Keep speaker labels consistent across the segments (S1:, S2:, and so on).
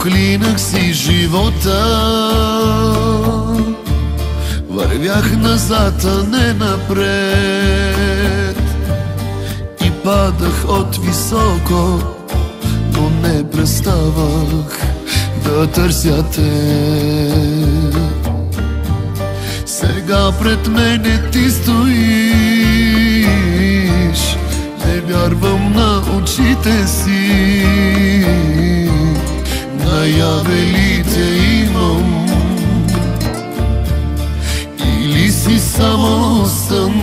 S1: Проклинах си живота, вървях назад, а не напред, и падах от високо, но не преставах да търся те. Сега пред мене ти стоиш, не вярвам на очите си. Наяве ли те имам, или си само сън?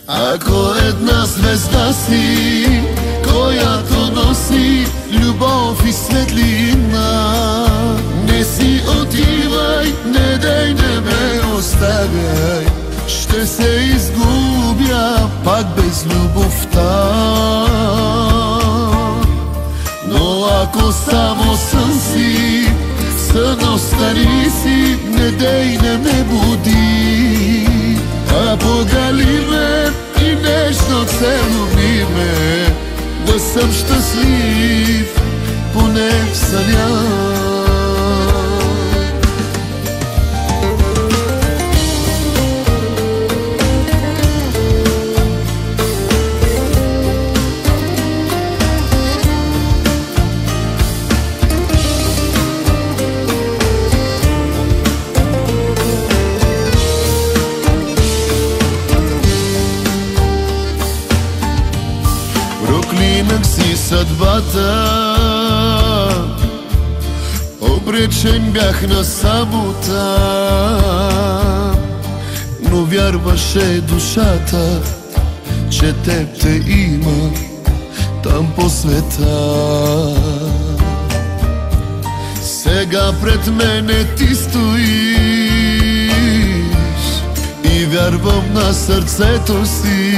S1: Ако една звезда си, която носи любов и светлина, не си отивай, не дей, не ме оставяй, ще се изгубя пак без любовта. Но ако само сън си, сън остани си, не дей, не ме буди, а погали ме и нежно целуни ме, да съм щастлив поне в съня. Проклинах си съдбата, обречен бях на самота, но вярваше душата, че теб те има там по света. Сега пред мене ти стоиш и вярвам на сърцето си.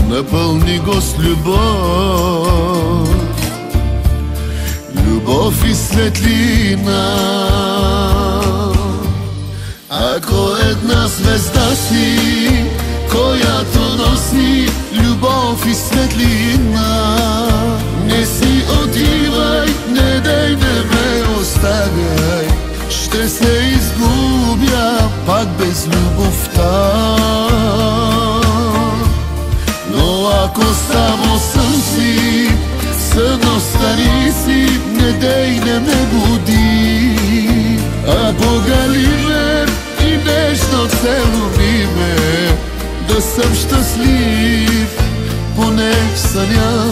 S1: Напълни го с любов, любов и светлина. Ако една звезда си, която носи любов и светлина, не си отивай, не дей, не ме оставяй, ще се изгубя пак без любовта. Но ако само сън си, сън остани си, не дей, не ме буди, а погали ме и нежно целуни ме, да съм щастлив поне в съня.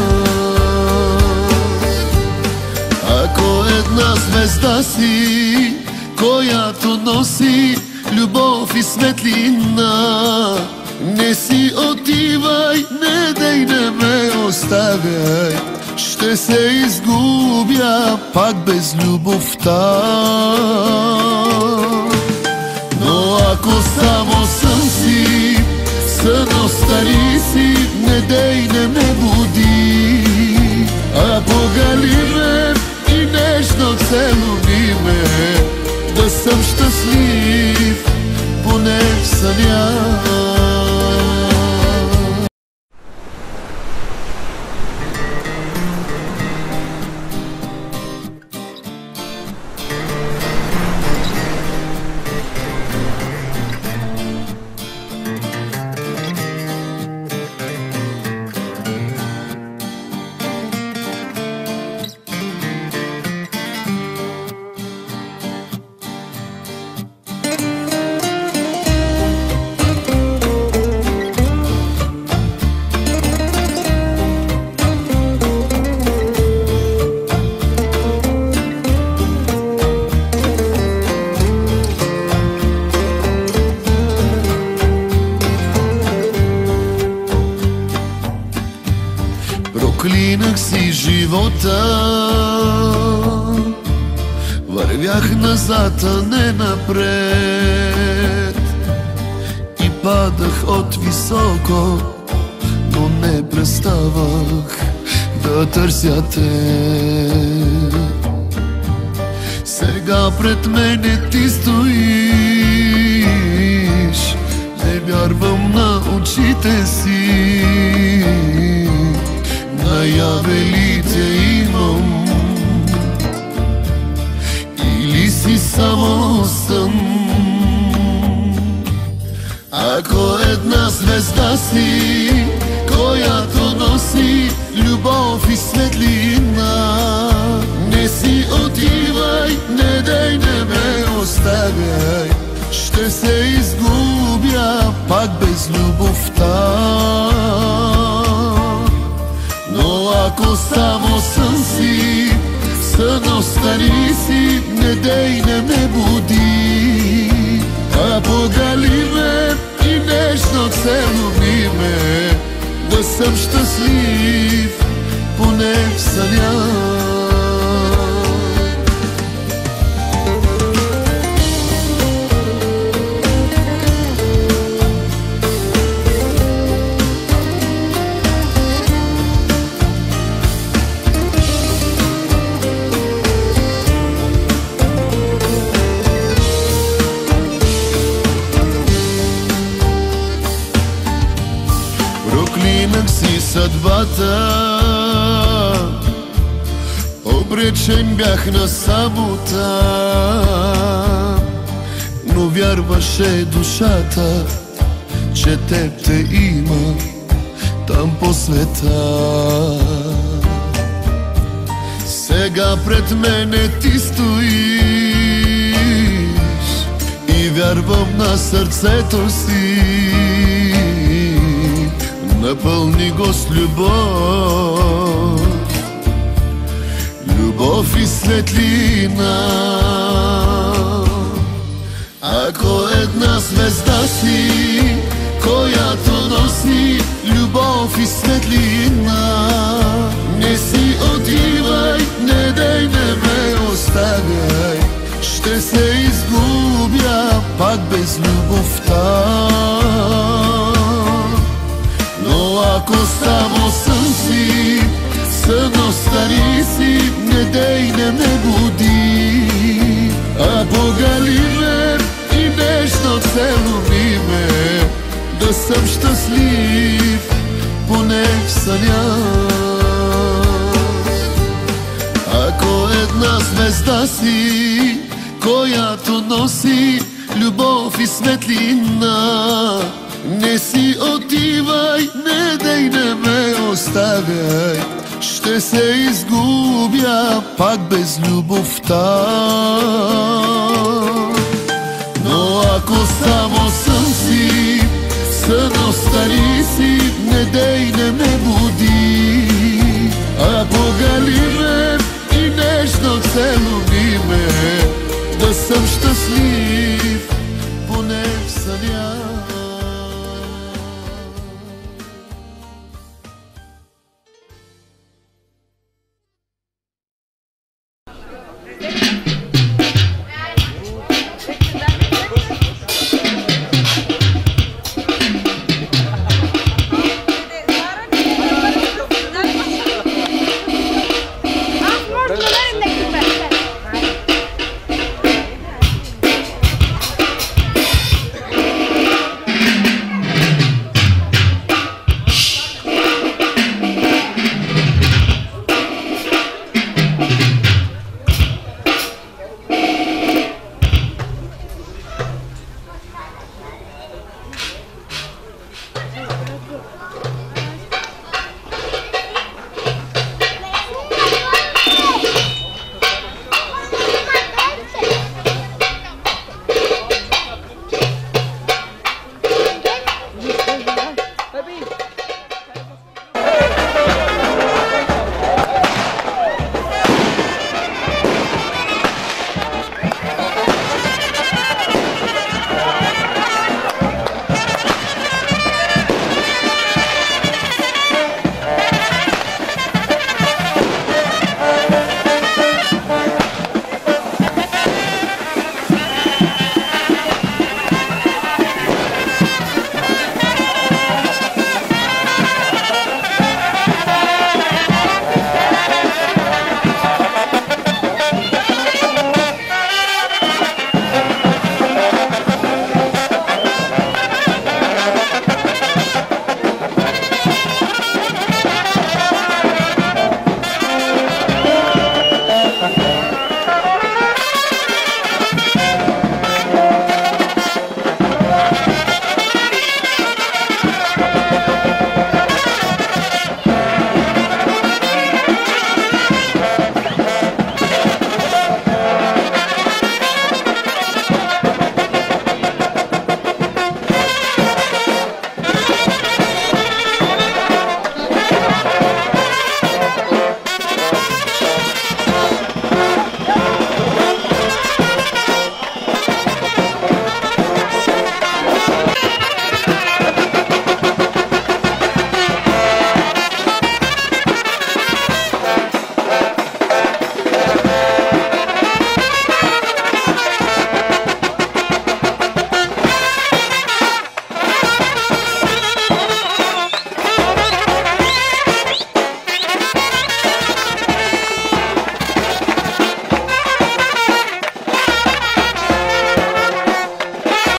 S1: Ако една звезда си, която носи любов и светлина, не си отивай, не дей, не ме оставяй, ще се изгубя пак без любовта. Но ако само сън си, сън остани си, не дей, не ме буди, а погали ме и нежно целуни ме, да съм щастлив поне в съня. Проклинах си живота, вървях назад, а не напред, и падах от високо, но не преставах да търся те. Сега пред мене ти стоиш, не вярвам на очите си. наявелите имам, или си само сън. Ако една звезда си, която носи любов и светлина, не си отивай, не дай, не ме оставяй, ще се изгубя пак без любовта. Но ако само сън си, сън остани си, не дей, не ме буди, а погали ме и нежно целуни ме, да съм щастлив поне в съня. Проклинах си съдбата, обречен бях на самота, но вярваше душата, че теб те има там по света. Сега пред мене ти стоиш и вярвам на сърцето си, напълни го с любов, любов и светлина. Ако една звезда си, която носи любов и светлина, не си отивай, не дай, не ме оставяй, ще се изгубя пак без любовта. Но ако само сън си, сън остани си, не дей, не ме буди, а погали ме и нежно целуни ме, да съм щастлив поне в съня. Ако една звезда си, която носи любов и светлина, не си отивай, не дей, не ме оставяй, ще се изгубя пак без любовта. Но ако само сън си, сън остани си, не дей,